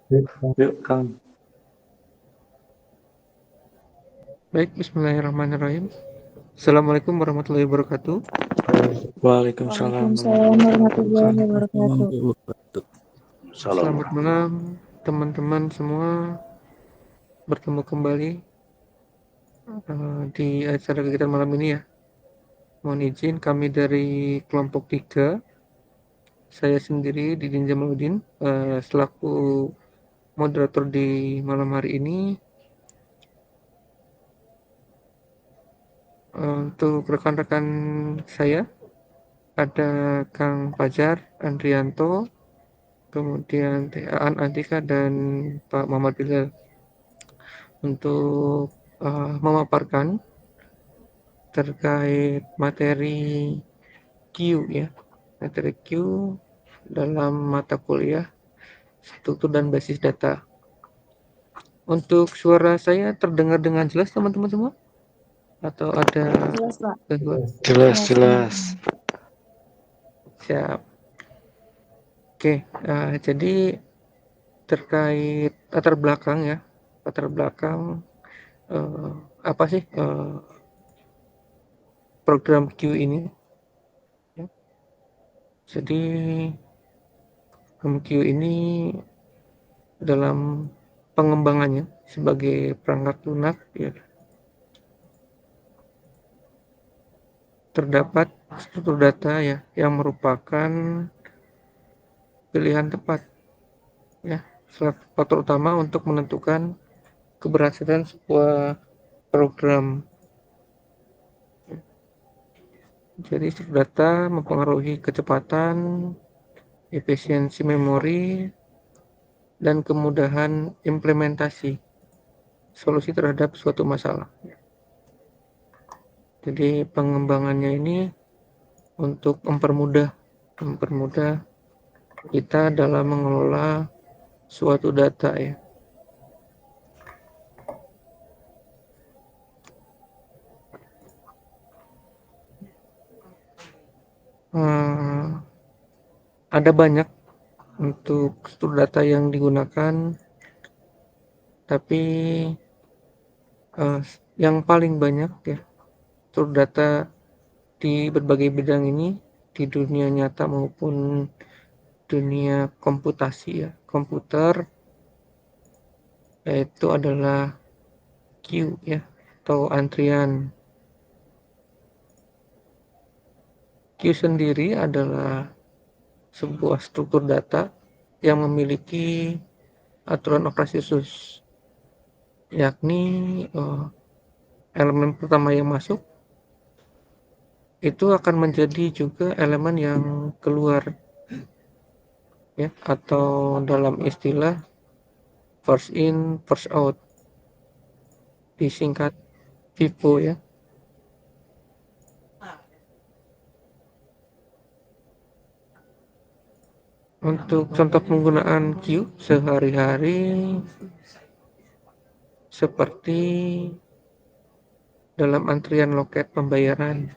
Yuk, Kang. Baik, bismillahirrahmanirrahim. Assalamualaikum warahmatullahi wabarakatuh. Waalaikumsalam Waalaikumsalam warahmatullahi warahmatullahi wabarakatuh. wabarakatuh. Selamat Assalamualaikum. malam teman-teman semua. Bertemu kembali di acara kegiatan malam ini ya. Mohon izin kami dari kelompok 3. Saya sendiri Didin Jamaluddin selaku moderator di malam hari ini. Untuk rekan-rekan saya ada Kang Fajar Andrianto, kemudian Teh Aan Antika dan Pak Muhammad Bilal untuk memaparkan terkait materi Q ya, materi Q dalam mata kuliah struktur dan basis data. Untuk suara saya terdengar dengan jelas teman-teman semua? Atau ada Jelas, Pak. gangguan? Jelas. Siap. Oke, jadi terkait latar belakang ya, latar belakang apa sih program Q ini? Ya. Jadi program Q ini dalam pengembangannya sebagai perangkat lunak ya, terdapat struktur data ya yang merupakan pilihan tepat ya, faktor utama untuk menentukan keberhasilan sebuah program. Jadi struktur data mempengaruhi kecepatan, efisiensi memori, dan kemudahan implementasi solusi terhadap suatu masalah. Jadi pengembangannya ini untuk mempermudah kita dalam mengelola suatu data ya. Ada banyak untuk struktur data yang digunakan, tapi yang paling banyak ya struktur data di berbagai bidang ini, di dunia nyata maupun dunia komputasi ya, komputer, yaitu adalah Q ya, atau antrian. Q sendiri adalah sebuah struktur data yang memiliki aturan operasi khusus, yakni elemen pertama yang masuk itu akan menjadi juga elemen yang keluar ya, atau dalam istilah first in first out, disingkat FIFO ya. Untuk contoh penggunaan Q sehari-hari seperti dalam antrian loket pembayaran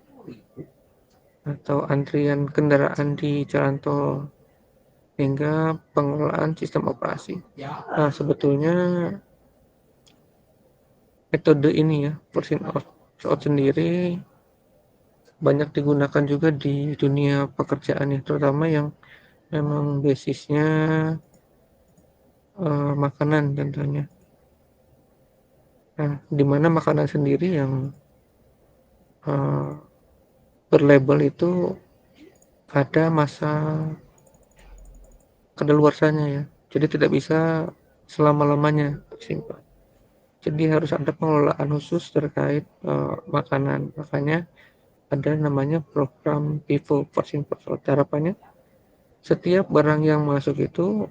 atau antrian kendaraan di jalan tol hingga pengelolaan sistem operasi. Nah, sebetulnya metode ini ya, person out sendiri banyak digunakan juga di dunia pekerjaan ya, terutama yang memang basisnya makanan tentunya. Nah, di mana makanan sendiri yang berlabel itu ada masa kadaluarsanya ya, jadi tidak bisa selama-lamanya disimpan. Jadi harus ada pengelolaan khusus terkait makanan. Makanya ada namanya program FIFO, first in first out. Harapannya setiap barang yang masuk itu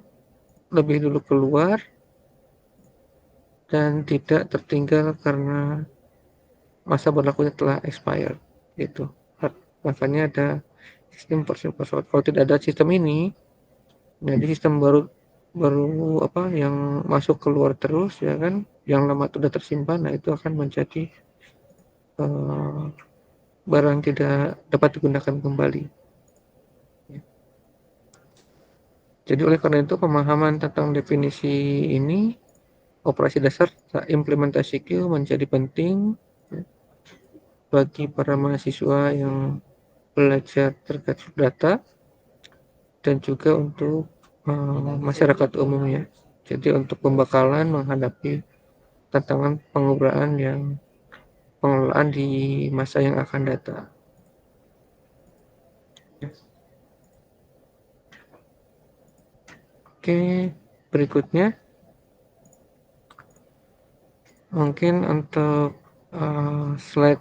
lebih dulu keluar dan tidak tertinggal karena masa berlakunya telah expired gitu. Makanya ada sistem first in first out. Kalau tidak ada sistem ini, jadi sistem baru apa yang masuk keluar terus ya kan, yang lama sudah tersimpan, nah itu akan menjadi barang tidak dapat digunakan kembali. Jadi oleh karena itu pemahaman tentang definisi ini, operasi dasar implementasi Q menjadi penting bagi para mahasiswa yang belajar terkait data dan juga untuk masyarakat umumnya. Jadi untuk pembekalan menghadapi tantangan pengelolaan di masa yang akan datang. Oke, berikutnya mungkin untuk slide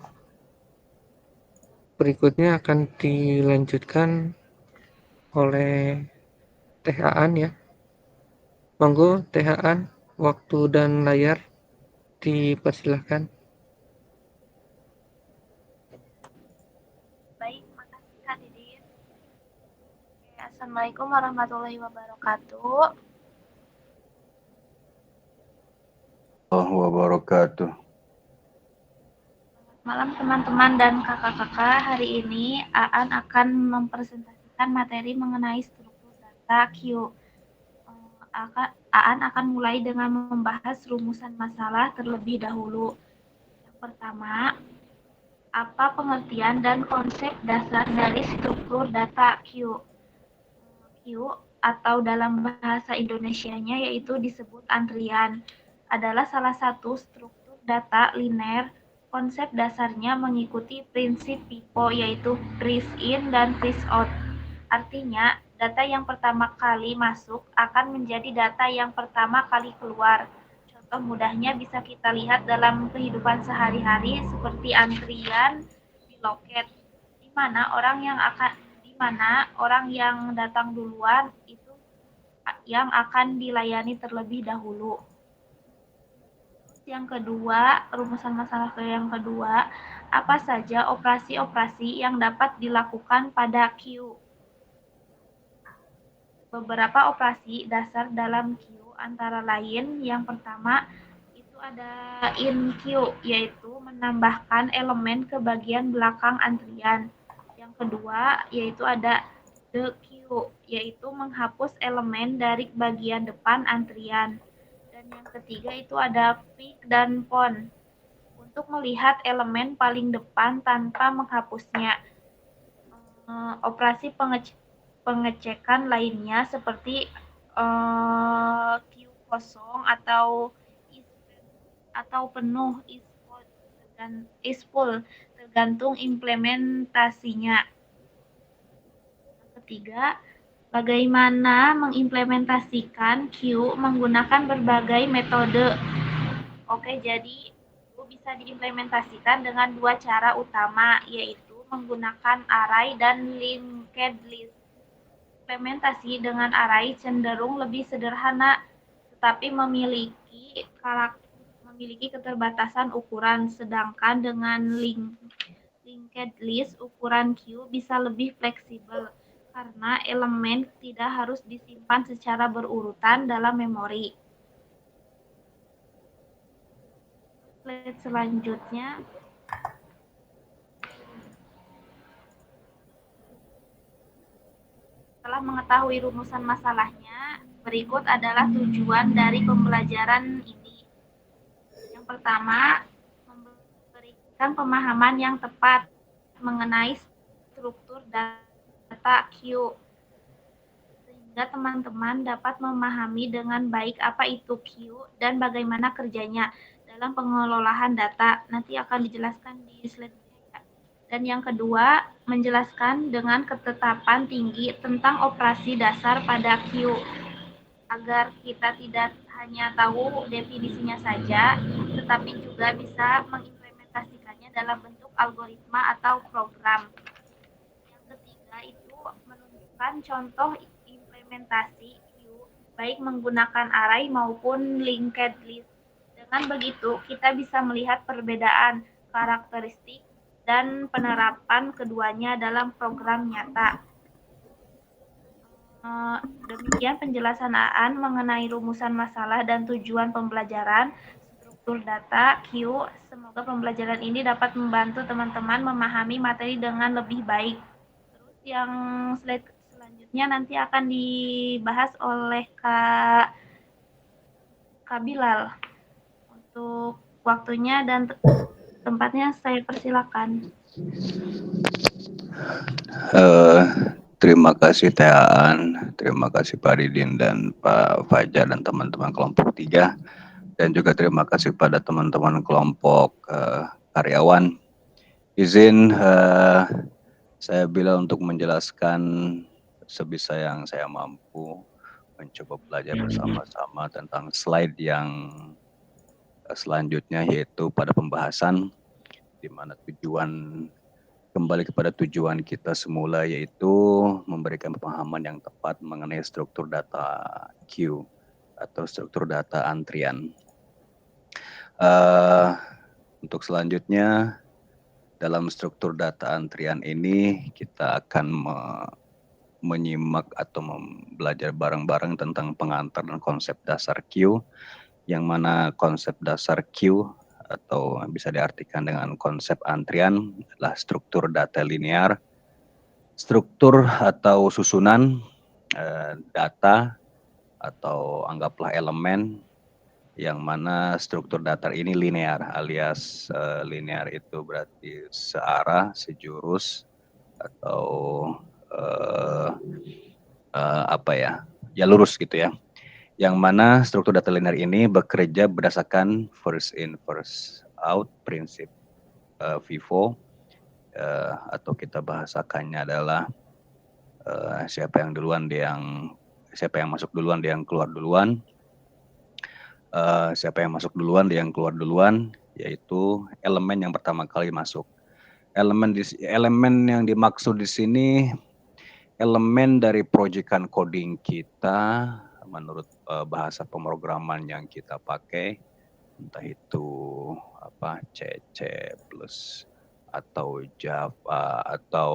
berikutnya akan dilanjutkan oleh Teh Aan ya. Monggo Teh Aan, waktu dan layar dipersilahkan. Baik, makasih Kak Didin. Oke, Assalamualaikum warahmatullahi wabarakatuh. Wabarakatuh. Selamat malam teman-teman dan kakak-kakak. Hari ini Aan akan mempresentasikan materi mengenai struktur data Q. Aan akan mulai dengan membahas rumusan masalah terlebih dahulu. Yang pertama, apa pengertian dan konsep dasar dari struktur data Q? Q atau dalam bahasa Indonesianya yaitu disebut antrian adalah salah satu struktur data linear. Konsep dasarnya mengikuti prinsip PIPO yaitu freeze in dan freeze out. Artinya, data yang pertama kali masuk akan menjadi data yang pertama kali keluar. Contoh mudahnya bisa kita lihat dalam kehidupan sehari-hari seperti antrian di loket, di mana orang yang datang duluan itu yang akan dilayani terlebih dahulu. Yang kedua, rumusan masalah yang kedua, apa saja operasi-operasi yang dapat dilakukan pada Q? Beberapa operasi dasar dalam Q antara lain yang pertama itu ada in Q, yaitu menambahkan elemen ke bagian belakang antrian. Yang kedua yaitu ada the Q, yaitu menghapus elemen dari bagian depan antrian. Dan yang ketiga itu ada pick dan pon, untuk melihat elemen paling depan tanpa menghapusnya. Operasi pengecekan lainnya seperti Q kosong atau penuh is full tergantung implementasinya. Yang ketiga, bagaimana mengimplementasikan Q menggunakan berbagai metode. Oke, jadi Q bisa diimplementasikan dengan dua cara utama, yaitu menggunakan array dan linked list. Implementasi dengan array cenderung lebih sederhana, tetapi memiliki keterbatasan ukuran, sedangkan dengan linked list ukuran Q bisa lebih fleksibel karena elemen tidak harus disimpan secara berurutan dalam memori. Slide selanjutnya. Setelah mengetahui rumusan masalahnya, berikut adalah tujuan dari pembelajaran ini. Yang pertama, memberikan pemahaman yang tepat mengenai struktur data Q, sehingga teman-teman dapat memahami dengan baik apa itu Q dan bagaimana kerjanya dalam pengelolaan data. Nanti akan dijelaskan di slide. Dan yang kedua, menjelaskan dengan ketetapan tinggi tentang operasi dasar pada Q, agar kita tidak hanya tahu definisinya saja, tetapi juga bisa mengimplementasikannya dalam bentuk algoritma atau program. Yang ketiga itu menunjukkan contoh implementasi Q, baik menggunakan array maupun linked list. Dengan begitu, kita bisa melihat perbedaan karakteristik dan penerapan keduanya dalam program nyata. Demikian penjelasan Aan mengenai rumusan masalah dan tujuan pembelajaran struktur data Q. Semoga pembelajaran ini dapat membantu teman-teman memahami materi dengan lebih baik. Terus yang slide selanjutnya nanti akan dibahas oleh Kak Bilal. Untuk waktunya dan tempatnya saya persilakan. Terima kasih Teh Aan, terima kasih Pak Ridin dan Pak Fajar dan teman-teman kelompok 3, dan juga terima kasih pada teman-teman kelompok karyawan. Izin saya bilang untuk menjelaskan sebisa yang saya mampu, mencoba belajar bersama-sama tentang slide yang selanjutnya, yaitu pada pembahasan di mana kembali kepada tujuan kita semula, yaitu memberikan pemahaman yang tepat mengenai struktur data queue atau struktur data antrian. Untuk selanjutnya, dalam struktur data antrian ini kita akan menyimak atau belajar bareng-bareng tentang pengantar dan konsep dasar queue, yang mana konsep dasar queue atau bisa diartikan dengan konsep antrian adalah struktur data linear, struktur atau susunan data atau anggaplah elemen, yang mana struktur data ini linear, alias linear itu berarti searah, sejurus, atau lurus gitu ya. Yang mana struktur data linear ini bekerja berdasarkan first in first out prinsip FIFO, atau kita bahasakannya adalah siapa yang masuk duluan dia yang keluar duluan. Siapa yang masuk duluan dia yang keluar duluan, yaitu elemen yang pertama kali masuk. Elemen yang dimaksud di sini elemen dari proyekan coding kita menurut bahasa pemrograman yang kita pakai, entah itu C++ atau Java atau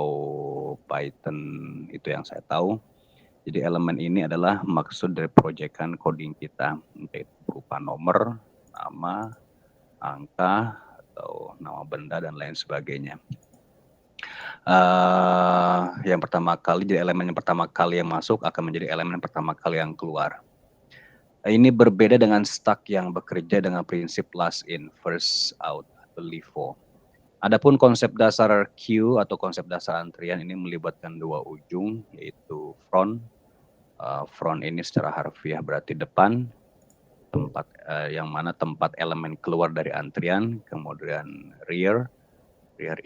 Python, itu yang saya tahu. Jadi elemen ini adalah maksud dari proyekan coding kita, entah itu berupa nomor, nama, angka, atau nama benda dan lain sebagainya. Yang pertama kali, jadi elemen yang pertama kali yang masuk akan menjadi elemen yang pertama kali yang keluar. Ini berbeda dengan stack yang bekerja dengan prinsip last in first out atau LIFO. Adapun konsep dasar queue atau konsep dasar antrian ini melibatkan dua ujung, yaitu front. Front ini secara harfiah berarti depan, yang mana tempat elemen keluar dari antrian. Kemudian rear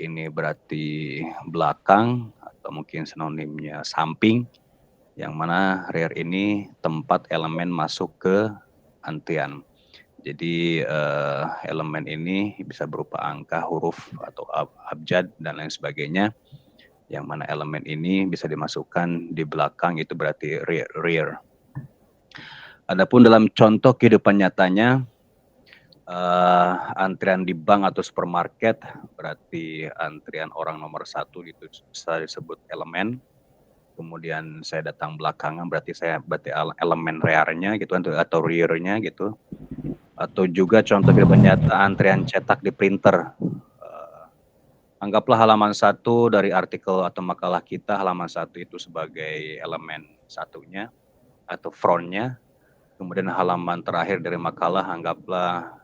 ini berarti belakang atau mungkin sinonimnya samping, yang mana rear ini tempat elemen masuk ke antrian. Jadi elemen ini bisa berupa angka, huruf, atau abjad dan lain sebagainya, yang mana elemen ini bisa dimasukkan di belakang, itu berarti rear. Adapun dalam contoh kehidupan nyatanya, antrian di bank atau supermarket berarti antrian orang nomor 1 itu bisa disebut elemen. Kemudian saya datang belakangan berarti elemen rearnya gitu atau rearnya gitu. Atau juga contoh kehidupan nyata antrian cetak di printer. Anggaplah halaman 1 dari artikel atau makalah kita, halaman 1 itu sebagai elemen satunya atau frontnya. Kemudian halaman terakhir dari makalah anggaplah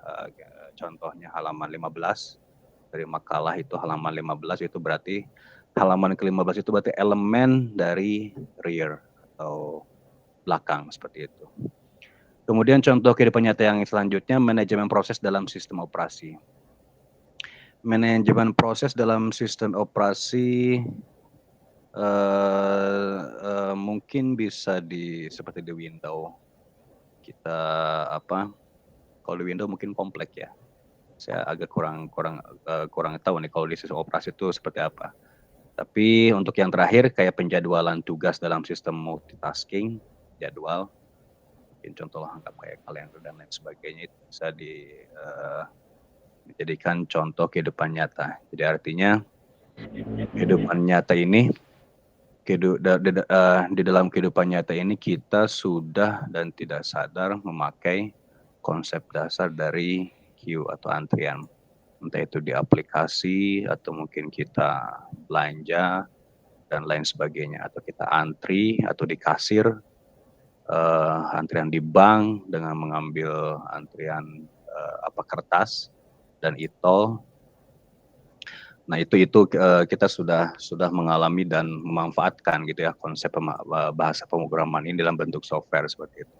contohnya halaman 15 dari makalah, itu halaman 15 itu berarti halaman ke-15 itu berarti elemen dari rear atau belakang, seperti itu. Kemudian contoh kehidupan nyata yang selanjutnya, manajemen proses dalam sistem operasi. Manajemen proses dalam sistem operasi mungkin bisa seperti di Windows. Kita kalau di Windows mungkin kompleks ya. Saya agak kurang tahu nih kalau di sistem operasi itu seperti apa. Tapi untuk yang terakhir kayak penjadwalan tugas dalam sistem multitasking, jadwal, mungkin contoh anggap kayak kalender dan lain sebagainya, itu bisa dijadikan contoh kehidupan nyata. Jadi artinya kehidupan nyata ini, di dalam kehidupan nyata ini kita sudah dan tidak sadar memakai konsep dasar dari queue atau antrian, entah itu di aplikasi atau mungkin kita belanja dan lain sebagainya, atau kita antri atau di kasir, antrian di bank dengan mengambil antrian kertas dan e-tol. Nah itu kita sudah mengalami dan memanfaatkan gitu ya konsep bahasa pemrograman ini dalam bentuk software seperti itu.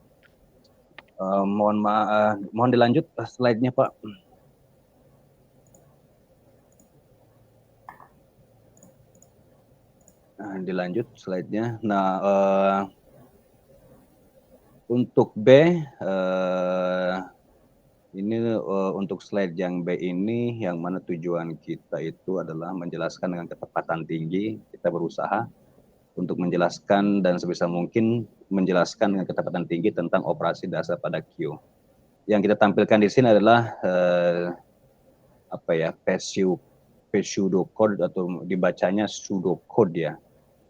Mohon dilanjut slide-nya Pak. Nah, dilanjut slide-nya. Nah, untuk B, ini untuk slide yang B ini, yang mana tujuan kita itu adalah menjelaskan dengan ketepatan tinggi. Kita berusaha untuk menjelaskan dan sebisa mungkin menjelaskan dengan ketepatan tinggi tentang operasi dasar pada Q. Yang kita tampilkan di sini adalah pseudocode atau dibacanya pseudocode ya.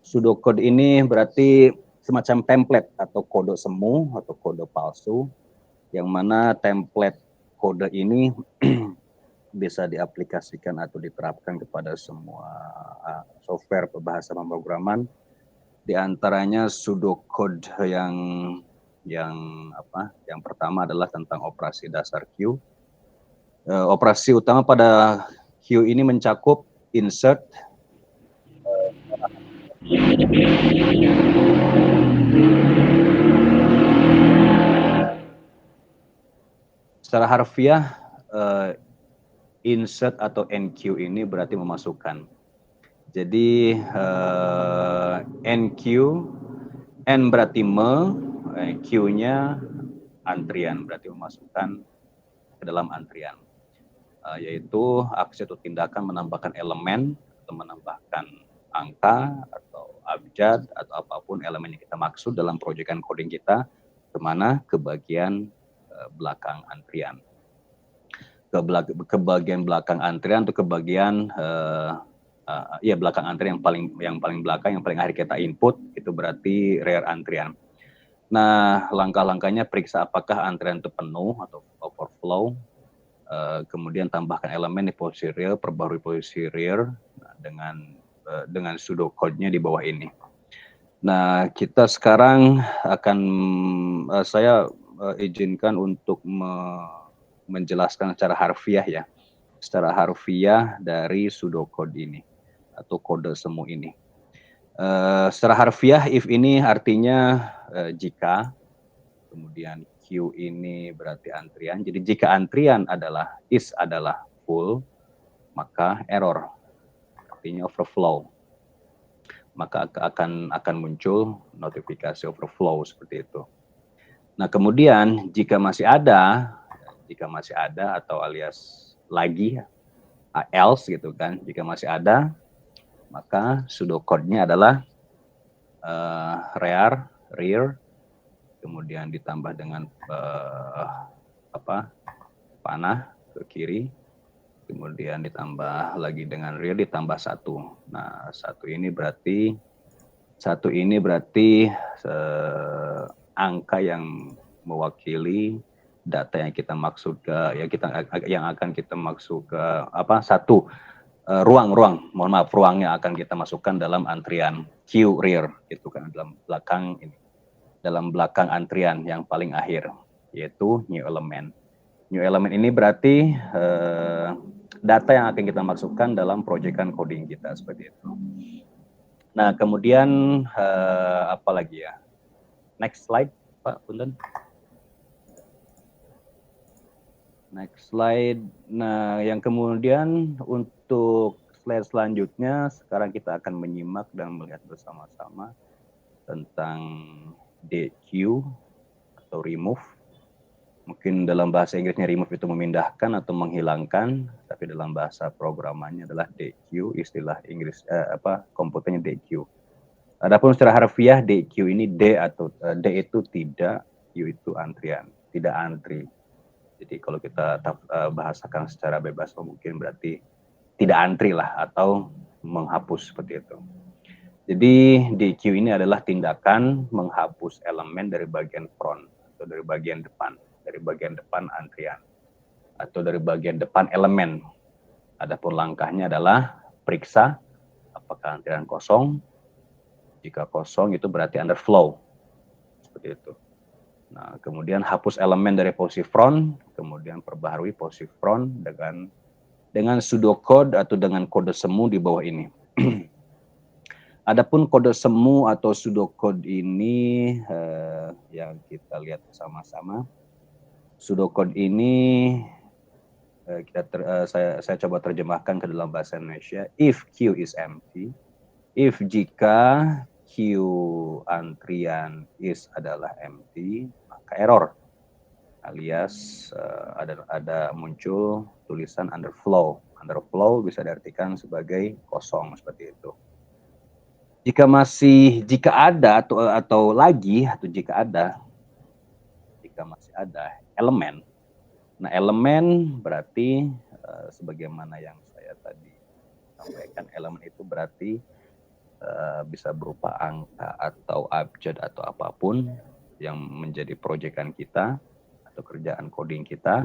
Pseudocode ini berarti semacam template atau kode semu atau kode palsu, yang mana template kode ini bisa diaplikasikan atau diterapkan kepada semua software bahasa pemrograman. Di antaranya pseudocode yang pertama adalah tentang operasi dasar Q. Operasi utama pada Q ini mencakup insert, secara harfiah insert atau NQ ini berarti memasukkan. Jadi NQ, N berarti Q-nya antrian, berarti memasukkan ke dalam antrian. Yaitu aksi atau tindakan menambahkan elemen atau menambahkan angka atau abjad atau apapun elemen yang kita maksud dalam proyekan coding kita kemana? Ke bagian belakang antrian. Ke bagian belakang antrian atau ke bagian belakang antrian yang paling belakang, yang paling akhir kita input, itu berarti rear antrian. Nah, langkah-langkahnya periksa apakah antrian itu penuh atau overflow. Kemudian tambahkan elemen di posisi rear, perbarui posisi rear dengan pseudocode-nya di bawah ini. Nah, kita sekarang saya izinkan untuk menjelaskan secara harfiah ya, secara harfiah dari pseudocode ini atau kode semu ini. Secara harfiah if ini artinya jika, kemudian Q ini berarti antrian. Jadi jika antrian adalah full, maka error, artinya overflow. Maka akan muncul notifikasi overflow seperti itu. Nah, kemudian jika masih ada atau alias lagi else gitu kan, jika masih ada, maka pseudocode-nya adalah rear, kemudian ditambah dengan panah ke kiri, kemudian ditambah lagi dengan rear ditambah 1. Nah, satu ini berarti angka yang mewakili data yang kita maksud yang akan kita maksud ke ruang yang akan kita masukkan dalam antrian Q rear gitu kan, dalam belakang antrian yang paling akhir, yaitu new element. New element ini berarti data yang akan kita masukkan dalam proyekan coding kita seperti itu. Nah, kemudian apa lagi ya? Next slide, Pak Punten. Next slide. Nah, yang kemudian untuk slide selanjutnya, sekarang kita akan menyimak dan melihat bersama-sama tentang DQ atau remove. Mungkin dalam bahasa Inggrisnya remove itu memindahkan atau menghilangkan, tapi dalam bahasa programannya adalah DQ, istilah Inggris komputernya DQ. Adapun secara harfiah DQ ini D itu tidak, Q itu antrian, tidak antri. Jadi kalau kita bahasakan secara bebas mungkin berarti tidak antri lah atau menghapus seperti itu. Jadi DQ ini adalah tindakan menghapus elemen dari bagian front atau dari bagian depan antrian atau dari bagian depan elemen. Adapun langkahnya adalah periksa apakah antrian kosong, Jika kosong itu berarti under flow. Seperti itu. Nah, kemudian hapus elemen dari posisi front, kemudian perbaharui posisi front dengan pseudocode atau dengan kode semu di bawah ini. Adapun kode semu atau pseudocode ini yang kita lihat bersama-sama. Pseudocode ini saya coba terjemahkan ke dalam bahasa Indonesia. If Q is empty, jika Q antrian is adalah empty, maka error, alias ada muncul tulisan under flow. Under flow bisa diartikan sebagai kosong, seperti itu. Jika ada jika masih ada elemen. Nah, elemen berarti sebagaimana yang saya tadi sampaikan, elemen itu berarti bisa berupa angka atau abjad atau apapun yang menjadi proyekan kita atau kerjaan coding kita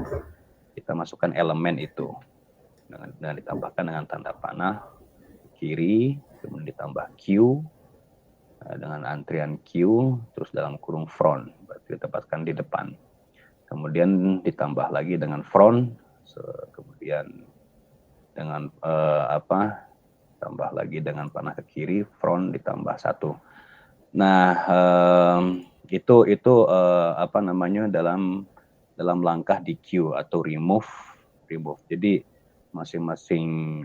masukkan elemen itu dengan ditambahkan dengan tanda panah kiri, kemudian ditambah Q dengan antrian Q, terus dalam kurung front, berarti ditempatkan di depan. Kemudian ditambah lagi dengan front, kemudian dengan tambah lagi dengan panah ke kiri, front ditambah 1. Nah, itu dalam langkah di Q atau remove. Jadi masing-masing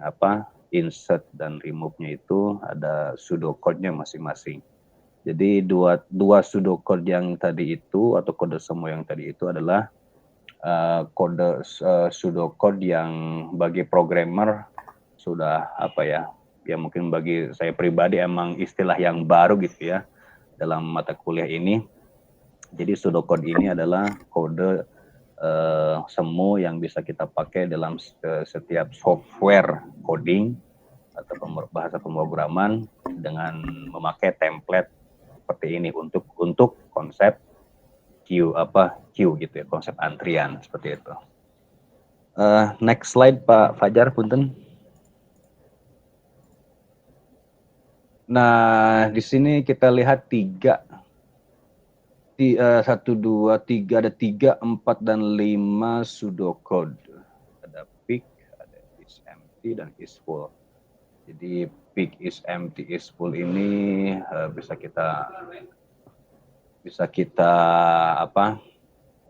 insert dan remove-nya itu ada pseudocode-nya masing-masing. Jadi dua pseudocode yang tadi itu atau kode semu yang tadi itu adalah kode pseudocode yang bagi programmer sudah ya mungkin bagi saya pribadi emang istilah yang baru gitu ya dalam mata kuliah ini. Jadi pseudocode ini adalah kode semu yang bisa kita pakai dalam setiap software coding atau bahasa pemrograman dengan memakai template seperti ini untuk konsep Q gitu ya, konsep antrian seperti itu. Next slide Pak Fajar, punten. Nah, di sini kita lihat 1, 2, 3, ada 3, 4, dan 5 pseudocode. Ada pick, ada is empty, dan is full. Jadi pick, is empty, is full ini bisa kita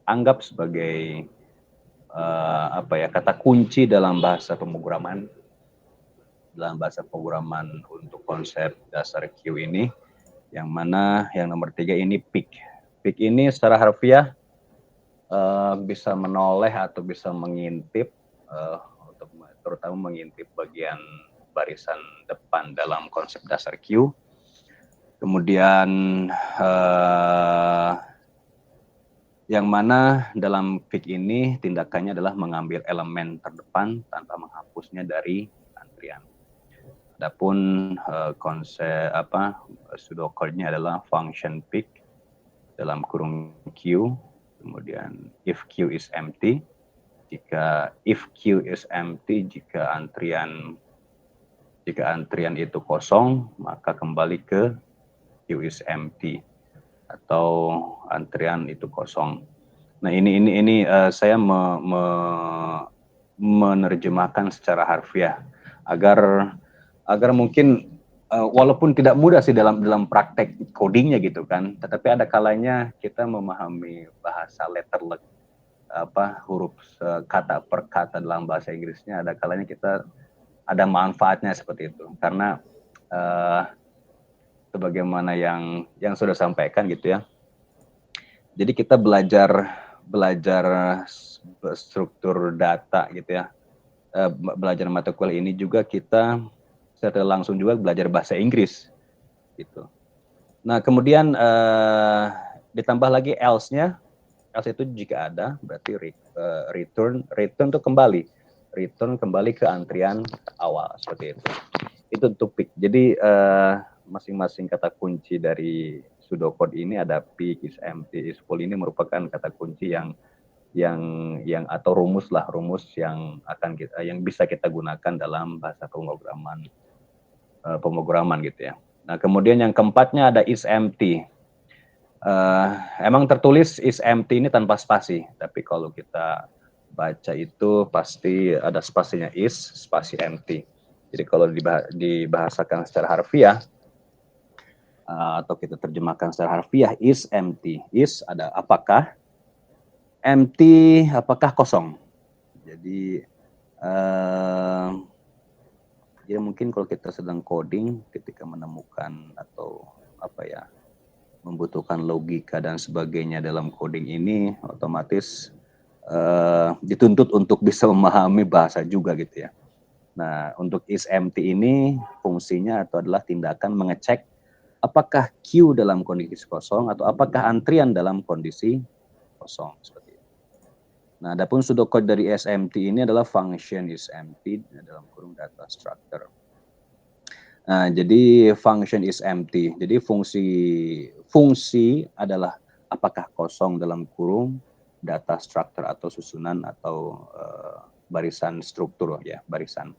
anggap sebagai kata kunci dalam bahasa pemrograman. Dalam bahasa pemrograman untuk konsep dasar Q ini, yang mana yang nomor 3 ini pick. Pick ini secara harfiah bisa menoleh atau bisa mengintip, terutama mengintip bagian barisan depan dalam konsep dasar Q. Kemudian yang mana dalam pick ini tindakannya adalah mengambil elemen terdepan tanpa menghapusnya dari antrian. Adapun konsep pseudocode-nya adalah function pick dalam kurung Q, kemudian if Q is empty, jika antrian itu kosong, maka kembali ke Q is empty atau antrian itu kosong. Nah, ini saya menerjemahkan secara harfiah agar mungkin walaupun tidak mudah sih dalam praktek codingnya gitu kan, tetapi ada kalanya kita memahami bahasa letterlek huruf kata per kata dalam bahasa Inggrisnya, ada kalanya kita ada manfaatnya seperti itu karena sebagaimana yang sudah sampaikan gitu ya. Jadi kita belajar struktur data gitu ya. Belajar mata kuliah ini juga kita secara langsung juga belajar bahasa Inggris gitu. Nah, kemudian ditambah lagi else-nya. Else itu jika ada, berarti return itu kembali. Return kembali ke antrian awal seperti itu. Itu untuk pick. Jadi masing-masing kata kunci dari pseudocode ini ada pick, is empty, is full, ini merupakan kata kunci yang atau rumus yang bisa kita gunakan dalam bahasa pemrograman gitu ya. Nah, kemudian yang keempatnya ada is empty. Emang tertulis is empty ini tanpa spasi, tapi kalau kita baca itu pasti ada spasinya is, spasi empty. Jadi kalau dibahasakan secara harfiah, atau kita terjemahkan secara harfiah, is empty. Is ada apakah, empty apakah kosong. Jadi jadi mungkin kalau kita sedang coding, ketika menemukan atau apa ya, membutuhkan logika dan sebagainya dalam coding ini, otomatis dituntut untuk bisa memahami bahasa juga gitu ya. Nah, untuk is empty ini fungsinya atau adalah tindakan mengecek apakah queue dalam kondisi kosong atau apakah antrian dalam kondisi kosong seperti itu. Nah, adapun pseudocode dari is empty ini adalah function is empty dalam kurung data structure. Nah, jadi function is empty. Jadi fungsi adalah apakah kosong dalam kurung data structure atau susunan atau barisan struktur ya, barisan.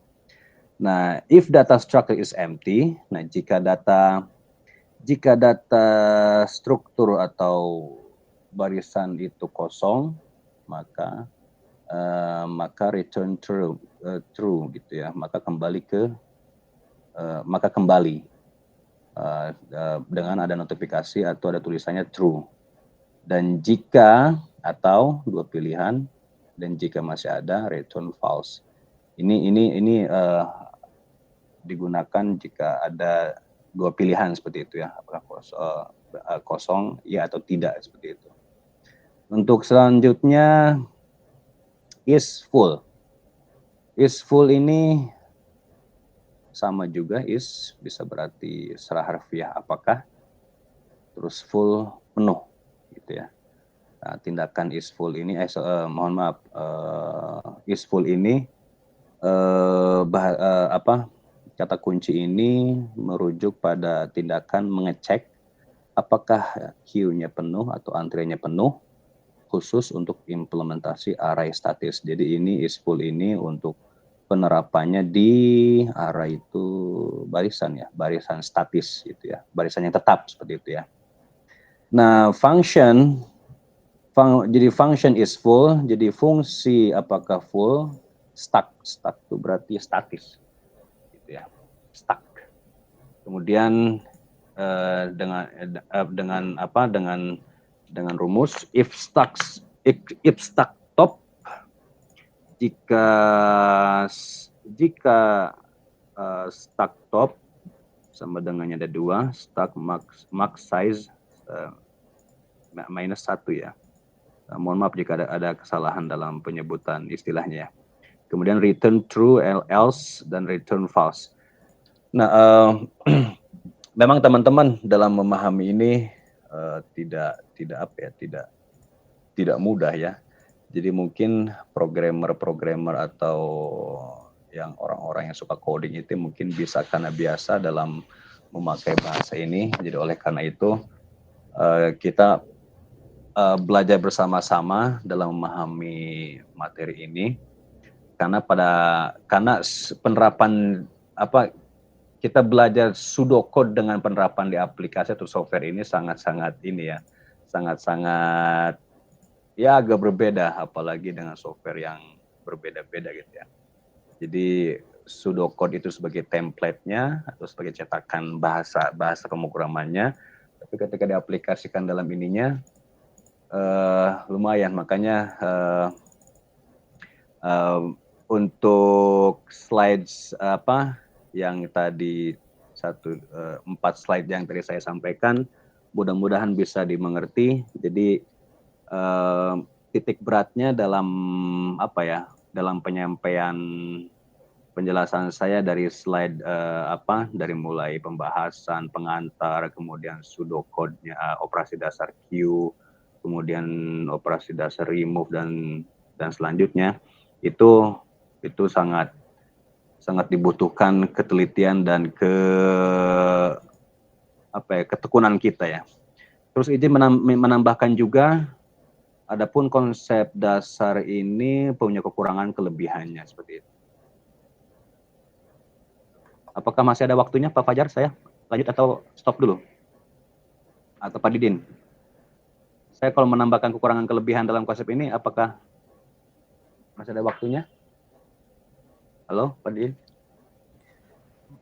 Nah, if data structure is empty, nah jika data struktur atau barisan itu kosong, maka return true gitu ya, maka kembali dengan ada notifikasi atau ada tulisannya true. Dan jika atau dua pilihan, dan jika masih ada return false. Ini digunakan jika ada dua pilihan seperti itu ya, apakah kosong ya atau tidak seperti itu. Untuk selanjutnya is full. Is full ini sama juga, is bisa berarti secara harfiah apakah, terus full penuh gitu ya. Nah, tindakan is full ini is full ini kata kunci ini merujuk pada tindakan mengecek apakah queue-nya penuh atau antriannya penuh, khusus untuk implementasi array statis. Jadi ini is full ini untuk penerapannya di array itu barisan ya, barisan statis gitu ya, barisan yang tetap seperti itu ya. Nah, jadi function is full, jadi fungsi apakah full, stuck itu berarti statis gitu ya, stuck. Kemudian dengan rumus if stuck top, jika stuck top sama dengannya ada 2, stuck max size minus 1 ya. Mohon maaf jika ada kesalahan dalam penyebutan istilahnya ya. Kemudian return true, else, dan return false. Nah, memang teman-teman dalam memahami ini tidak mudah ya. Jadi mungkin programmer atau yang orang-orang yang suka coding itu mungkin bisa karena biasa dalam memakai bahasa ini. Jadi oleh karena itu kita belajar bersama-sama dalam memahami materi ini. Karena penerapan kita belajar pseudocode dengan penerapan di aplikasi atau software ini sangat-sangat ya agak berbeda, apalagi dengan software yang berbeda-beda gitu ya. Jadi pseudocode itu sebagai template-nya atau sebagai cetakan bahasa pemrogramannya, tapi ketika diaplikasikan dalam ininya lumayan. Makanya untuk slides yang tadi 4 slide yang tadi saya sampaikan, mudah-mudahan bisa dimengerti. Jadi titik beratnya dalam dalam penyampaian penjelasan saya dari slide dari mulai pembahasan, pengantar, kemudian pseudocode-nya, operasi dasar queue, kemudian operasi dasar remove dan selanjutnya itu sangat dibutuhkan ketelitian dan ketekunan kita ya. Terus izin menambahkan juga, adapun konsep dasar ini punya kekurangan kelebihannya seperti itu. Apakah masih ada waktunya Pak Fajar saya lanjut atau stop dulu? Atau Pak Didin? Saya kalau menambahkan kekurangan kelebihan dalam konsep ini, apakah masih ada waktunya? Halo, Pak Didin?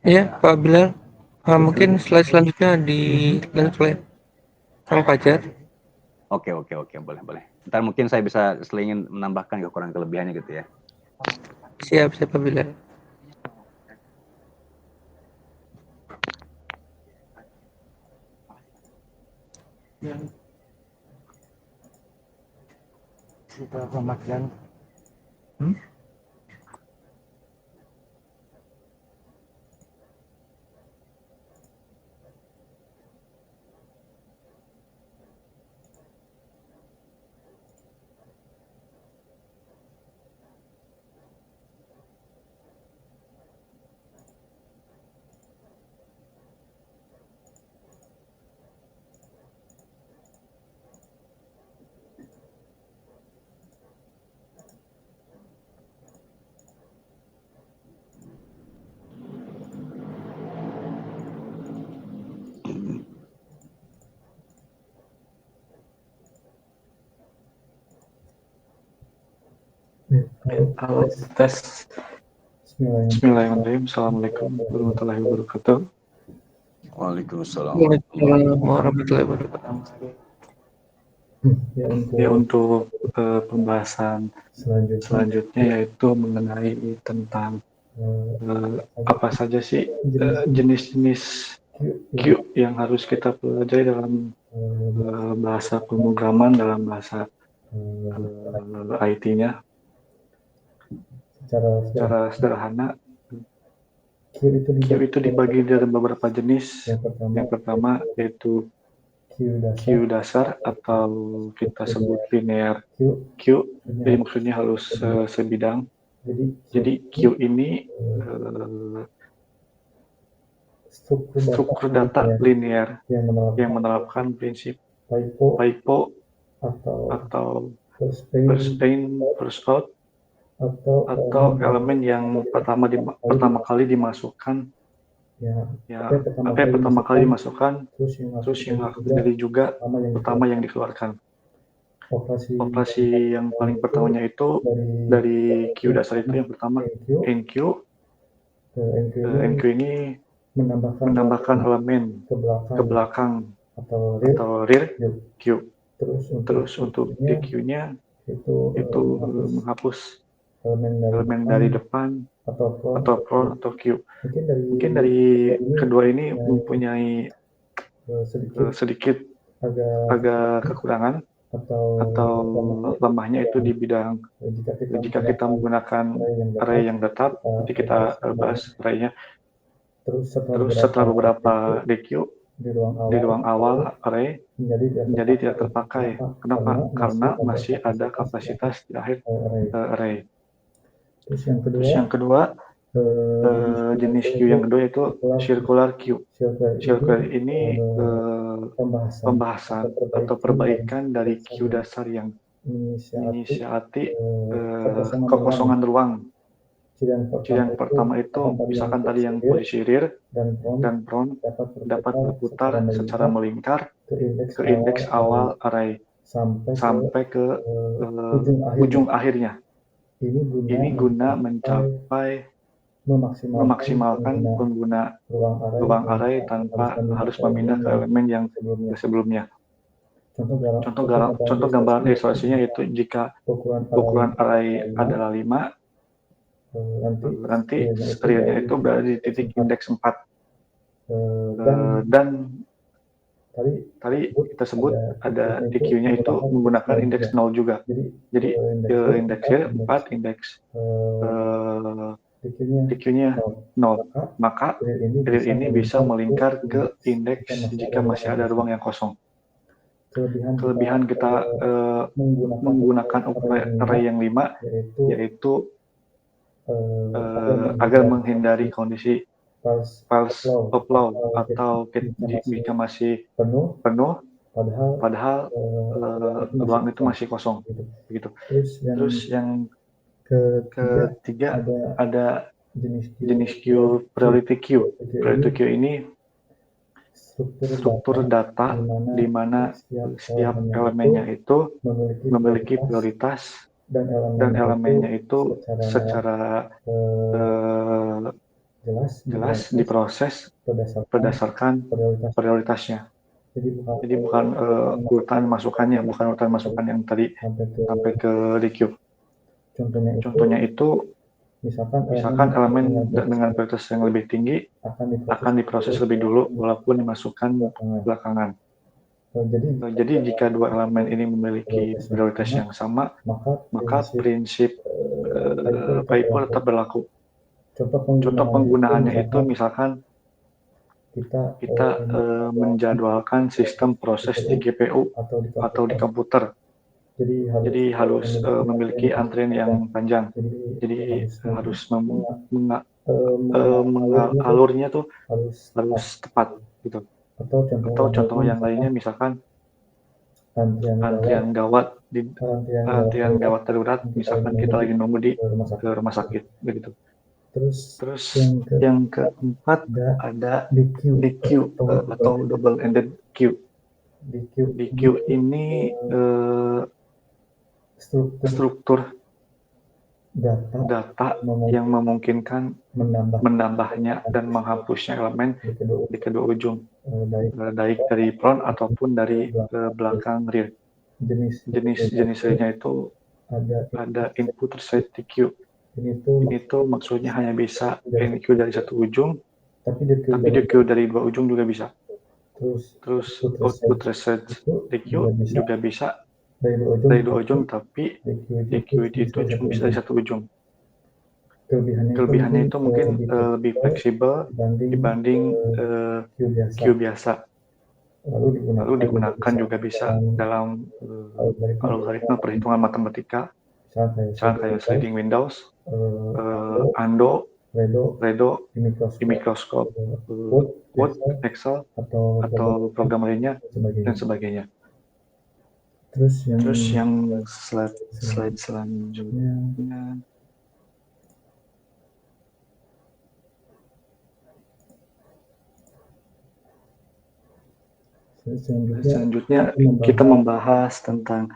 Iya, Pak Bilal. Mungkin slide selanjutnya dilanjut oleh Kang Fajar. Oke, boleh. Ntar mungkin saya bisa selingin menambahkan kekurangan kelebihannya gitu ya. Siap, Pak Bilal. Sudah pemakaian. Halo, tes. Bismillahirrahmanirrahim. Assalamualaikum warahmatullahi wabarakatuh. Waalaikumsalam. Waalaikumsalam warahmatullahi wabarakatuh. Ya, untuk pembahasan selanjutnya yaitu mengenai tentang apa saja sih jenis-jenis Q yang harus kita pelajari dalam bahasa pemrograman, dalam bahasa IT-nya. Secara sederhana, Q itu dibagi dari beberapa jenis. Yang pertama yaitu Q dasar atau kita sebut linear Q. Jadi maksudnya harus sebidang. Jadi Q ini struktur data linear yang menerapkan prinsip PIPO atau first in, first out, atau elemen yang pertama kali dimasukkan, pertama kali dimasukkan, terus yang akan terjadi juga pertama yang dikeluarkan. Operasi yang paling pertamanya itu dari Q dasar itu yang pertama NQ. NQ ini menambahkan elemen ke belakang atau rear Q. Terus untuk DQ-nya itu menghapus elemen dari depan atau front atau Q. Mungkin dari kedua ini mempunyai sedikit agak kekurangan atau lemahnya itu di bidang jika kita menggunakan array yang tetap. Nanti kita bahas array-nya. Terus setelah beberapa DQ di ruang awal array menjadi tidak terpakai. Kenapa? Karena masih ada kapasitas di akhir array. Terus yang kedua, jenis Q yang kedua itu circular Q. Circular ini pembahasan atau perbaikan dari Q dasar yang inisiati kekosongan ruang. Jadi yang pertama itu misalkan tadi yang posisi rear dan front dapat berputar secara melingkar ke indeks awal array sampai ke ujung akhirnya. Ini guna mencapai memaksimalkan pengguna ruang array tanpa harus memindah ke elemen yang sebelumnya. Contoh gambaran ilustrasinya itu jika ukuran array adalah 5, nanti realnya itu berada di titik indeks 4. Dan tadi kita sebut ada DQ-nya itu menggunakan indeks 0 juga. Jadi indeks 4, indeks DQ-nya 0. Maka real ini bisa melingkar ke indeks jika masih ada ruang yang kosong. Kelebihan kita menggunakan array yang 5 yaitu agar menghindari kondisi false upload atau jika masih penuh padahal ruang itu masih kosong begitu. Terus yang ketiga ada jenis Q priority Q. Priority Q ini struktur data di mana setiap elemennya itu memiliki prioritas dan elemennya itu secara jelas diproses berdasarkan prioritasnya. Jadi bukan urutan masukannya, bukan urutan masukan yang tadi sampai ke DQ. Contohnya itu, misalkan elemen dengan prioritas yang lebih tinggi akan diproses lebih dulu walaupun dimasukkan belakangan. Jadi jika dua elemen ini memiliki prioritas yang sama, maka prinsip FIFO tetap berlaku. Contoh penggunaannya itu misalkan kita menjadwalkan sistem proses di GPU atau di komputer. Jadi harus memiliki antrian yang panjang. Jadi harus alurnya tuh harus tepat gitu. Atau contoh yang lainnya misalkan antrian gawat darurat, misalkan kita lagi nunggu di rumah sakit begitu. Terus yang keempat ada DQ atau double ended queue. DQ ini struktur data yang memungkinkan menambahnya dan menghapusnya elemen di kedua ujung, baik dari front ataupun dari belakang rear. Jenis rearnya itu ada input reset DQ. Ini tuh maksudnya hanya bisa NQ dari satu ujung, tapi DQ dari dua ujung juga bisa. Terus output reset DQ juga bisa dari dua ujung, tapi DQ itu cuma bisa dari satu ujung. Kelebihannya itu mungkin lebih fleksibel dibanding Q biasa. Lalu digunakan juga bisa dalam algoritma perhitungan matematika, misalnya kayak sliding windows, Ando, Redo di Microsoft Word, Excel, atau program lainnya dan sebagainya. Terus yang slide selanjutnya. Selanjutnya kita membahas tentang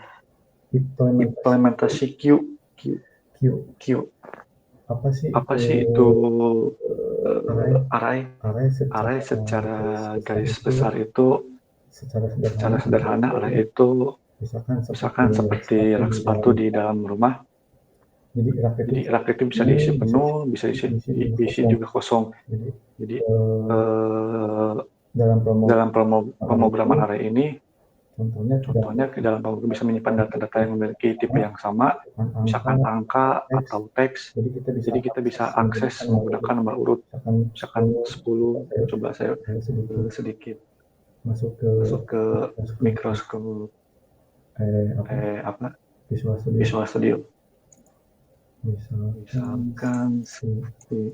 implementasi Q. Apa sih itu array? Secara garis besar itu, secara sederhana array itu misalkan seperti rak sepatu di dalam rumah. Jadi rak itu bisa diisi penuh, bisa diisi juga kosong. Jadi dalam pemrograman array ini, contohnya ke dalam program bisa menyimpan data-data yang memiliki tipe yang sama, misalkan angka atau teks. Jadi kita bisa akses menggunakan nomor urut, misalkan 10. Coba saya sedikit masuk ke Microsoft Visual Studio. Misalkan seperti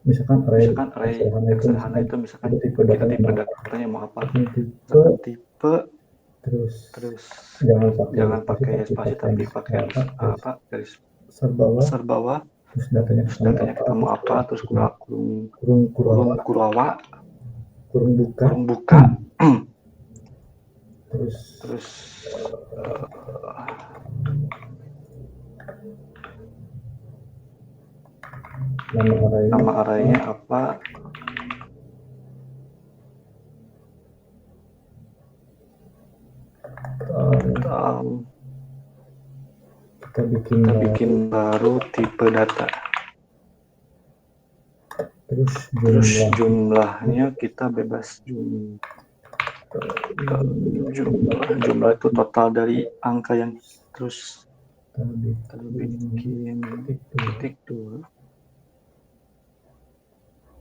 misalkan array yang sederhana itu misalkan kita tipe datanya mau apa, tipe terus jangan pakai spasi tapi pakai garis besar bawah, terus datanya kita mau apa, terus kurung kurawa, kurung buka, terus nama arraynya apa, kita bikin baru tipe data, terus jumlahnya kita bebas jumlah itu total dari angka yang terus kita bikin titik dulu.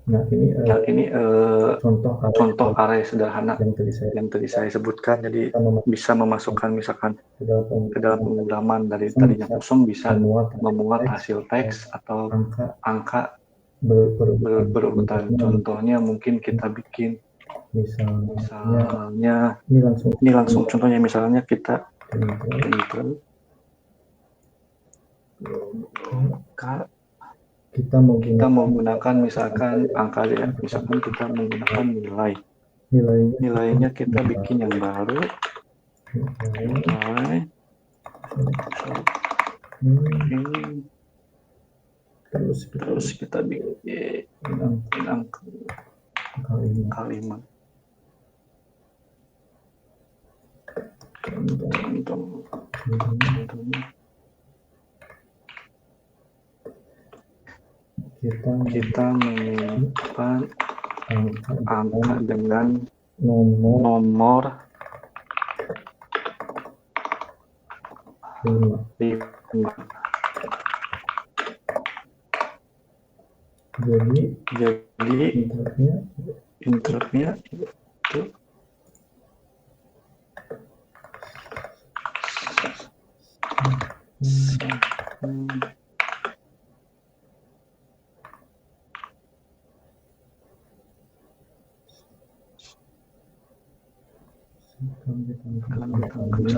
Nah ini contoh array sederhana yang tadi saya sebutkan. Jadi bisa memasukkan misalkan ke dalam pemrograman dari tadinya kosong bisa memuat hasil teks atau angka berurutan. Contohnya mungkin kita bikin Misalnya, ini langsung contohnya misalnya kita enter. enter, Kita kita menggunakan misalkan angka ya, misalkan kita menggunakan nilainya kita bikin yang baru, nilai ini, terus kita bikin angka kalimat. Contohnya kita menyimpan angka dengan nomor 5. Jadi interruptnya itu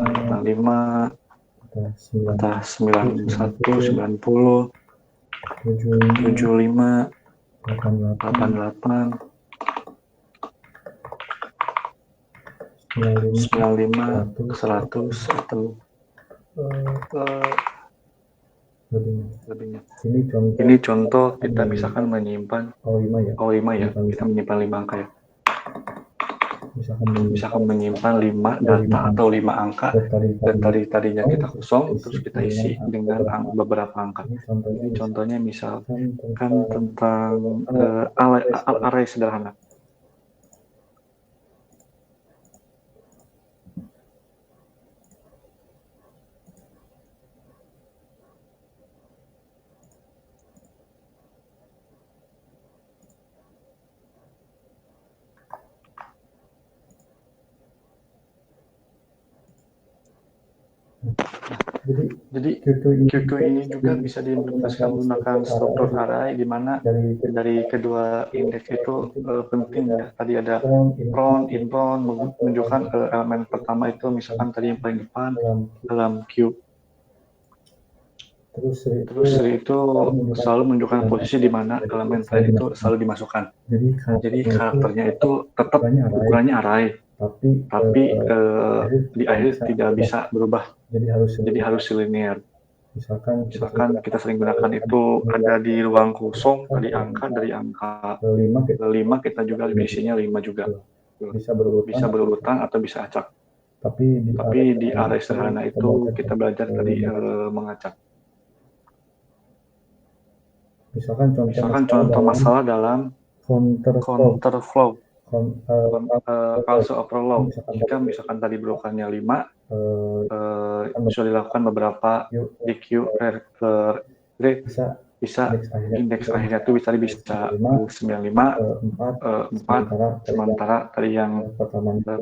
tanggal 5 atau 91, 90, 75, 88, 95, 100 atau lebihnya. Ini contoh kita misalkan menyimpan O5 ya, kita menyimpan 5 angka ya. Misalkan menyimpan 5 data atau 5 angka dan tadinya kita kosong, terus kita isi dengan beberapa angka. Ini contohnya misalkan tentang array sederhana. Jadi Q2 ini juga bisa diimplementasikan menggunakan struktur array, di mana dari kedua indeks itu penting ya. Tadi ada front, in front, menunjukkan elemen pertama itu misalkan tadi yang paling depan dalam Q. Terus itu selalu menunjukkan posisi di mana elemen tadi itu selalu dimasukkan. Jadi karakternya itu tetap ukurannya array, tapi di akhir tidak bisa berubah. Jadi harus linear. Misalkan kita sering gunakan itu ada di ruang kosong, dari angka 5 kita juga isinya 5 juga. Bisa berurutan atau bisa acak. Tapi di array sederhana itu kita belajar tadi mengacak. Misalkan contoh masalah dalam counter flow, false overflow. Jika misalkan tadi berukurannya 5, sudah dilakukan beberapa DQ bisa indeks akhirnya itu bisa 95, 4, sementara tadi yang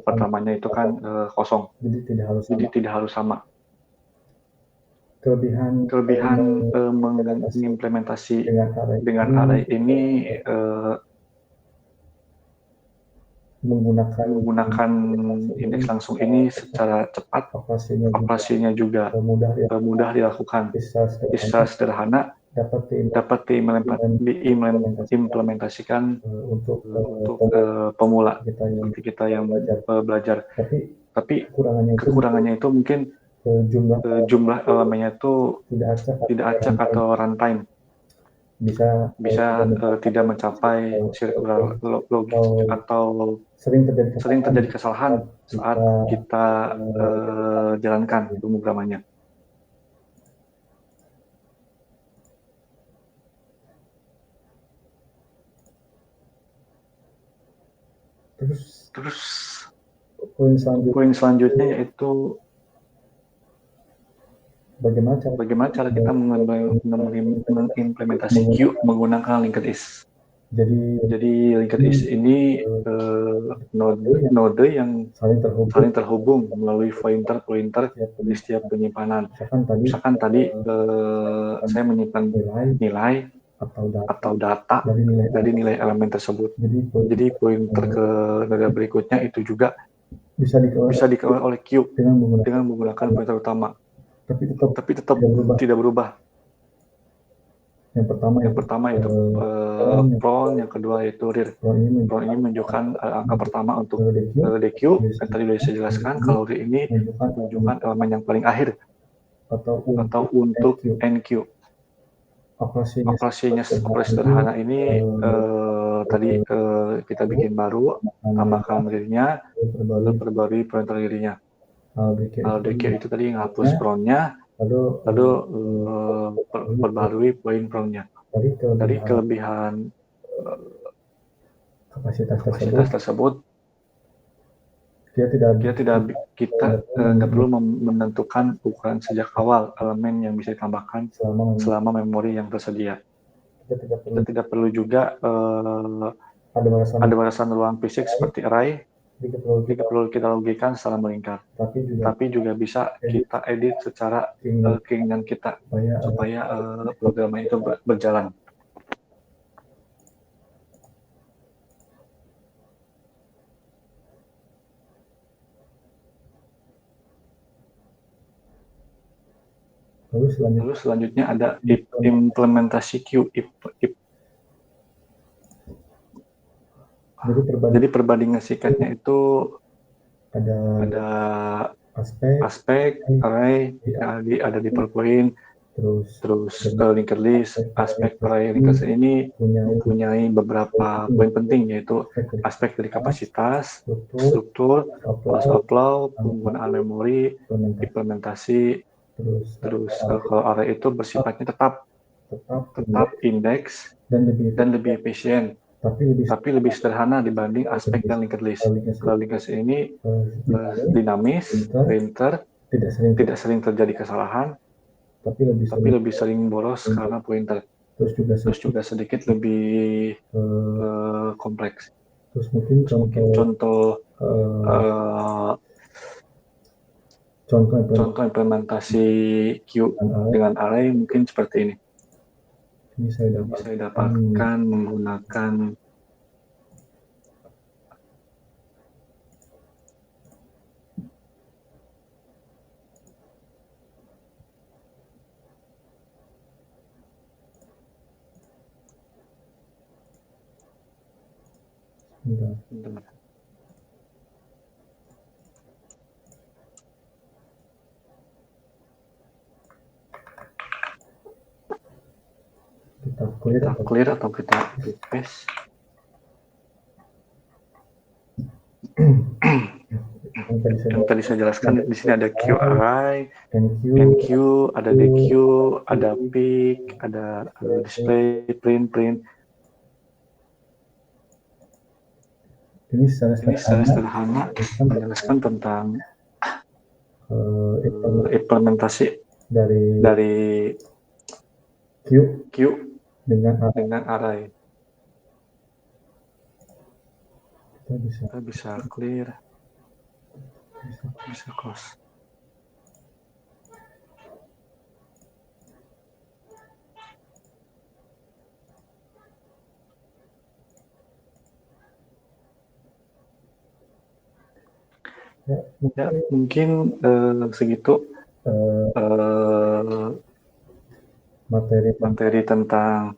pertamanya itu kan kosong. Jadi tidak harus sama. Kelebihan mengimplementasi dengan array ini menggunakan indeks langsung ini secara cepat, operasinya juga mudah dilakukan, bisa sederhana, dapat diimplementasikan untuk pemula seperti kita yang belajar. Tapi kekurangannya itu mungkin jumlah elemennya itu tidak acak atau runtime. Bisa tidak mencapai circular logik atau sering terjadi kesalahan saat kita jalankan pemrogramannya. Terus poin selanjutnya yaitu bagaimana cara kita mengimplementasi Q menggunakan linked list. Jadi linked list ini node yang saling terhubung melalui pointer di setiap penyimpanan. Misalkan tadi saya menyimpan nilai atau data dari nilai elemen tersebut. Jadi pointer ke nada berikutnya itu juga bisa dikeluarkan oleh Q dengan menggunakan pointer utama, tapi tetap tidak berubah. Yang pertama yaitu front, yang kedua yaitu rear. Front ini menunjukkan angka pertama untuk DQ, dan tadi sudah saya jelaskan kalau rear ini menunjukkan elemen yang paling akhir atau untuk NQ. Operasi sederhana ini tadi kita bikin baru, tambahkan rear-nya, lalu perbarui pointer rear-nya. Kalau DQ itu tadi ngapus frontnya, lalu perbarui poin frontnya. Dari kelebihan kapasitas tersebut, kita nggak perlu menentukan ukuran sejak awal elemen yang bisa ditambahkan selama memori yang tersedia. Kita tidak perlu juga ada batasan ruang fisik seperti array. Jika perlu kita logikan secara melingkar, tapi juga bisa kita edit secara keinginan kita supaya program itu berjalan. Lalu selanjutnya ada implementasi Q. Jadi perbandingan singkatnya itu ada aspek, array, ada di PowerPoint, terus linked list. Aspek, array, linked list ini mempunyai beberapa poin penting, yaitu aspek dari kapasitas, struktur, loss of flow, penggunaan memori, implementasi. Terus kalau array itu bersifatnya tetap indeks dan lebih efisien, tapi lebih sederhana dibanding aspek dan linked list. Kalau linked list ini dinamis, pointer, tidak sering terjadi kesalahan, tapi lebih sering boros karena pointer. Terus juga sedikit lebih kompleks. Terus mungkin contoh implementasi Q dengan array mungkin seperti ini. Ini saya dapatkan menggunakan kita clear atau kita paste. Yang tadi saya jelaskan, di sini ada QI, NQ, ada DQ, ada peak, ada display, print. Ini secara sederhana menjelaskan tentang implementasi dari Q dengan array. Kita bisa clear, bisa close. Ya, mungkin segitu materi tentang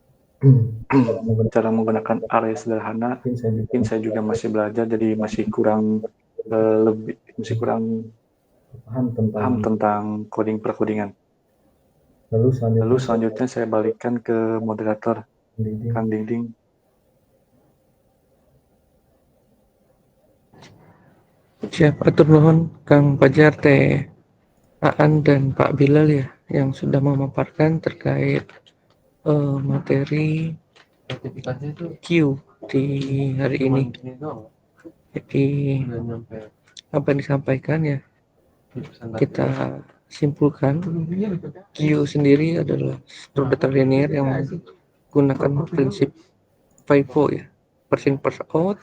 cara menggunakan array sederhana. Mungkin saya juga masih belajar, jadi masih kurang paham tentang coding perkodingan. Lalu selanjutnya saya balikkan ke moderator Kang Dingding. Siap, atur nuhun Kang Fajar, Teh Aan dan Pak Bilal ya, yang sudah memaparkan terkait materi Q di hari ini. Jadi apa yang disampaikan ya kita simpulkan, Q sendiri adalah struktur data linear yang menggunakan prinsip FIFO ya, first in first out.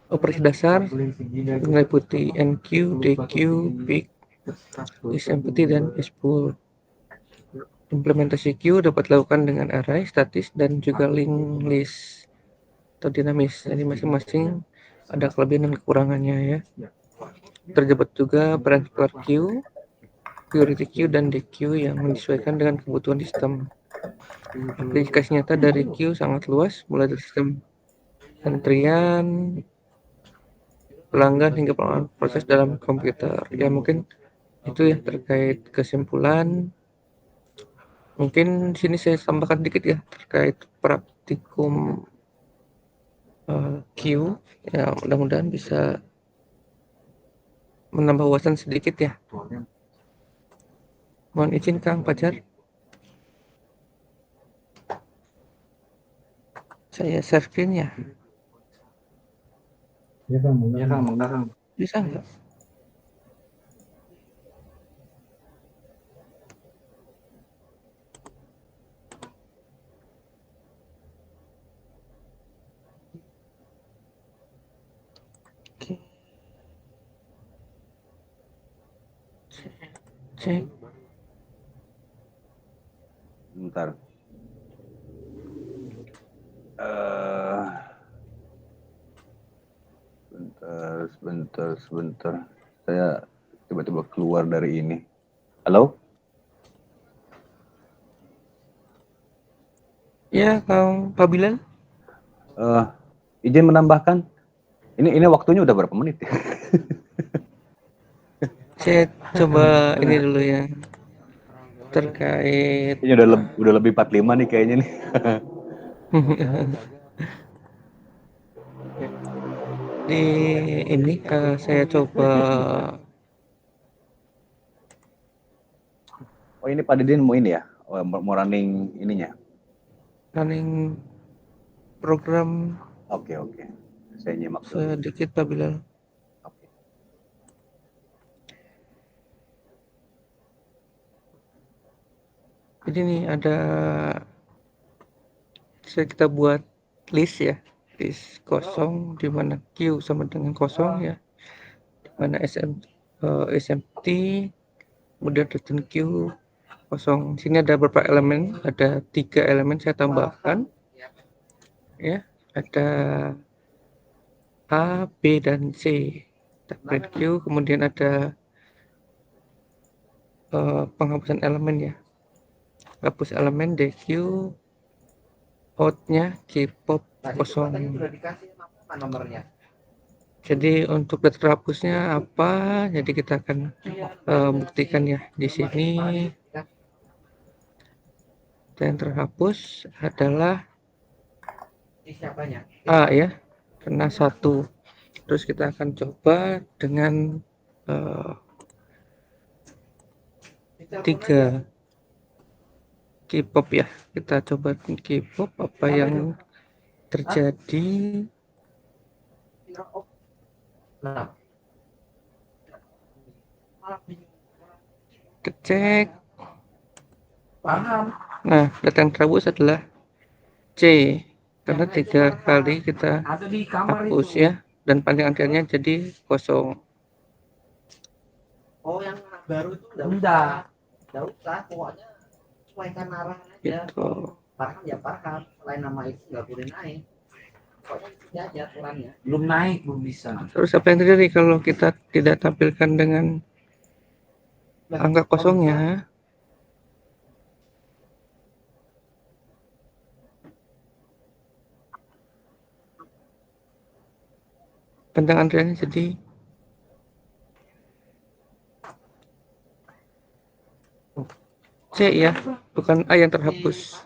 Operasi dasar meliputi NQ, DQ, peak, is empty, dan is full. Implementasi queue dapat dilakukan dengan array, statis, dan juga linked list atau dinamis. Jadi masing-masing ada kelebihan dan kekurangannya ya. Terdapat juga particular queue, priority queue, dan dequeue yang menyesuaikan dengan kebutuhan sistem. Aplikasi nyata dari queue sangat luas, mulai dari sistem antrian, pelanggan hingga proses dalam komputer. Ya mungkin itu ya terkait kesimpulan. Mungkin sini saya tambahkan dikit ya terkait praktikum Q. Ya mudah-mudahan bisa menambah wawasan sedikit ya. Mohon izin Kang Pajar. Saya share screen ya. Ya Kang, Ya Kang, enggak Kang. Bisa nggak? Oke. Cek. Bentar. Sebentar. Saya tiba-tiba keluar dari ini. Halo? Ya Kang Pak Bilal. Izin menambahkan. Ini waktunya udah berapa menit ya? Saya coba ini dulu ya. Terkait Ini udah lebih 45 nih kayaknya nih. di ini saya coba Oh ini Pak Didin mau ini ya? Mau running ininya? running program Oke. Saya nyimak dulu. sedikit Pak Bilal. Oke. Jadi nih ada kita buat list ya, list kosong di mana Q sama dengan kosong ya, di mana SMT kemudian return Q kosong. Sini ada beberapa elemen, ada 3 elemen saya tambahkan ya, ada A, B, dan C. Print Q, kemudian ada penghapusan elemen ya, hapus elemen DQ, outnya K-pop kosong. Jadi untuk data terhapusnya apa? Jadi kita akan buktikan ya di sini. Dan terhapus adalah A ya, karena 1. Terus kita akan coba dengan 3 K-pop ya. Kita coba K-pop apa yang terjadi. Cek. Nah, data yang terhapus adalah C karena 3 kali kita hapus ya, dan panjang antriannya jadi kosong. Oh yang baru itu enggak usah, pokoknya sesuaikan arah aja. Gitu. Parham ya parham, selain nama itu nggak boleh naik. Pokoknya itu aja aturannya. Belum naik, belum bisa. Terus apa yang terjadi kalau kita tidak tampilkan dengan angka kosongnya? Panjang antriannya jadi C ya, bukan A yang terhapus.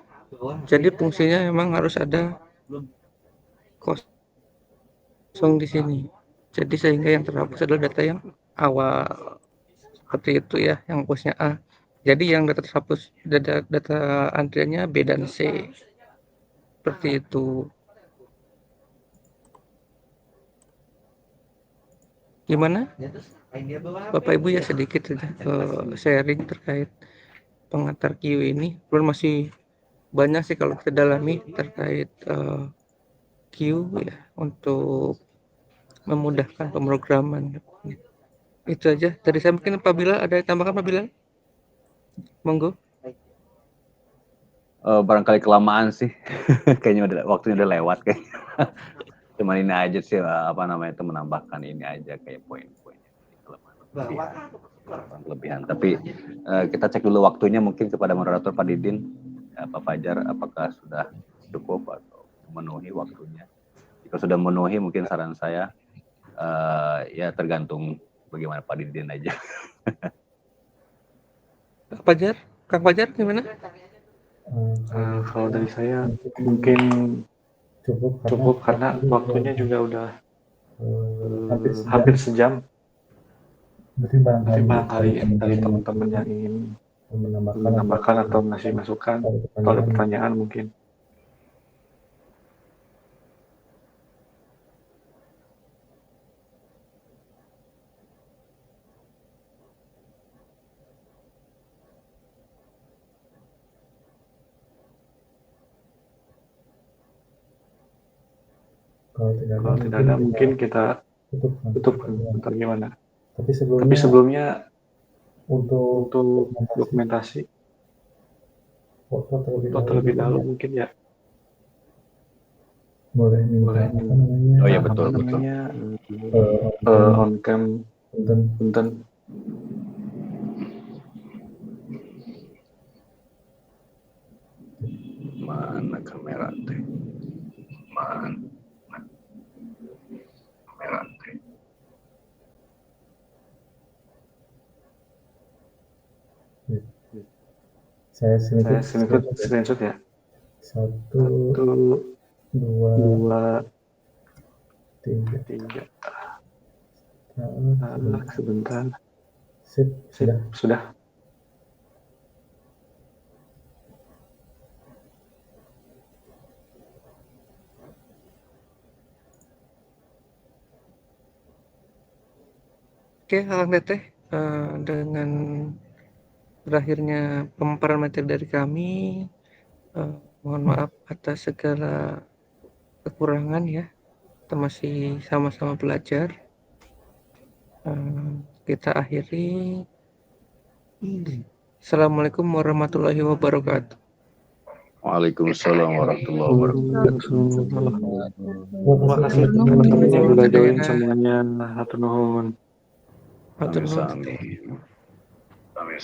Jadi fungsinya memang harus ada kosong di sini. Jadi sehingga yang terhapus adalah data yang awal. Seperti itu ya, yang hapusnya A. Jadi yang data terhapus data antriannya B dan C. Seperti itu. Gimana? Bapak Ibu ya sedikit saja sharing terkait pengantar Q ini. Belum masih banyak sih kalau kita dalami terkait Q ya untuk memudahkan pemrograman. Itu aja dari saya. Mungkin Pak Bilal ada yang tambahkan Pak Bilal? Monggo. Barangkali kelamaan sih. Kayaknya waktunya udah lewat kayaknya. Cuman ini aja sih, apa namanya itu, menambahkan ini aja kayak poin-poin kelebihan. Tapi kita cek dulu waktunya mungkin kepada moderator Pak Didin, Pak Fajar, apakah sudah cukup atau memenuhi waktunya. Jika sudah memenuhi, mungkin saran saya ya tergantung bagaimana Pak Didin aja. Kang Fajar gimana? Kalau dari saya mungkin cukup karena waktunya juga udah hampir sejam. Berarti barangkali dari teman-teman yang ingin menambahkan atau ngasih masukan atau ada pertanyaan mungkin. Kalau tidak ada mungkin kita tutup atau gimana. Tapi sebelumnya untuk dokumentasi foto terlebih dahulu mungkin ya. Boleh minta Oh ya, betul. On cam punten. Mana kamera teh? Mana kamera teh? Saya screenshot ya. 1, 2, 3. Sebentar. Sip, sudah. Oke, Kang Teteh, dengan berakhirnya pemaparan materi dari kami, mohon maaf atas segala kekurangan ya. Kita masih sama-sama belajar. Kita akhiri. Assalamualaikum warahmatullahi wabarakatuh. Waalaikumsalam warahmatullahi wabarakatuh. Terima kasih teman-teman yang sudah join semuanya. Hatur nuhun. Hatur nuhun. Amin.